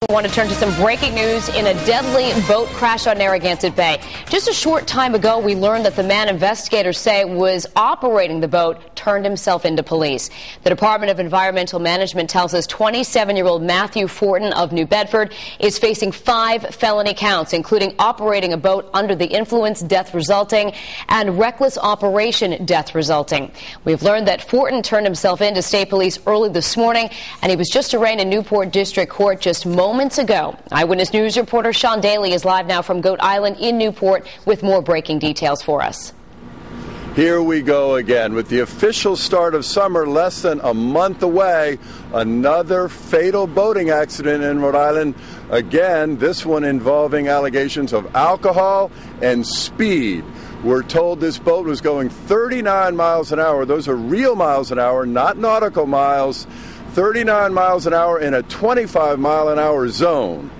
We want to turn to some breaking news in a deadly boat crash on Narragansett Bay. Just a short time ago, we learned that the man investigators say was operating the boat turned himself into police. The Department of Environmental Management tells us 27-year-old Matthew Fortin of New Bedford is facing 5 felony counts, including operating a boat under the influence, death resulting, and reckless operation, death resulting. We've learned that Fortin turned himself in to state police early this morning, and he was just arraigned in Newport District Court just moments ago. Eyewitness News reporter Sean Daly is live now from Goat Island in Newport with more breaking details for us. Here we go again with the official start of summer less than a month away. Another fatal boating accident in Rhode Island. Again, this one involving allegations of alcohol and speed. We're told this boat was going 39 miles an hour. Those are real miles an hour, not nautical miles. 39 miles an hour in a 25 mile an hour zone.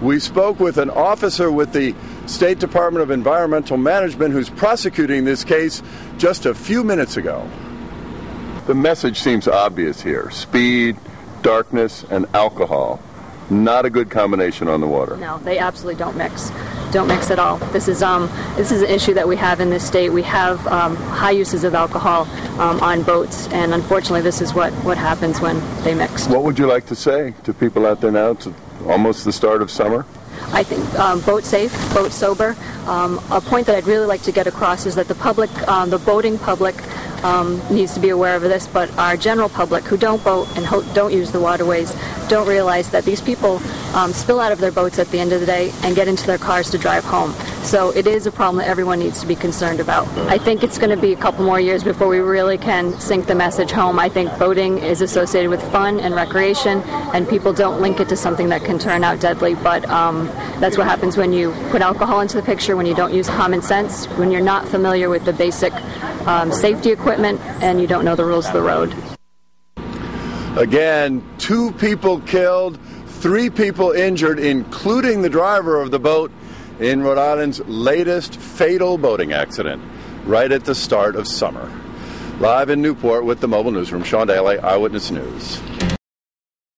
We spoke with an officer with the State Department of Environmental Management who's prosecuting this case just a few minutes ago. The message seems obvious here. Speed, darkness, and alcohol. Not a good combination on the water. No, they absolutely don't mix. Don't mix at all. This is an issue that we have in this state. We have high uses of alcohol on boats, and unfortunately this is what happens when they mix. What would you like to say to people out there now? It's almost the start of summer. I think boat safe, boat sober. A point that I'd really like to get across is that the public, the boating public, needs to be aware of this, but our general public who don't boat and don't use the waterways don't realize that these people spill out of their boats at the end of the day and get into their cars to drive home. So it is a problem that everyone needs to be concerned about. I think it's going to be a couple more years before we really can sink the message home. I think boating is associated with fun and recreation, and people don't link it to something that can turn out deadly, but that's what happens when you put alcohol into the picture, when you don't use common sense, when you're not familiar with the basic safety equipment, and you don't know the rules of the road. Again, 2 people killed, 3 people injured, including the driver of the boat in Rhode Island's latest fatal boating accident, right at the start of summer. Live in Newport with the Mobile Newsroom, Sean Daly, Eyewitness News.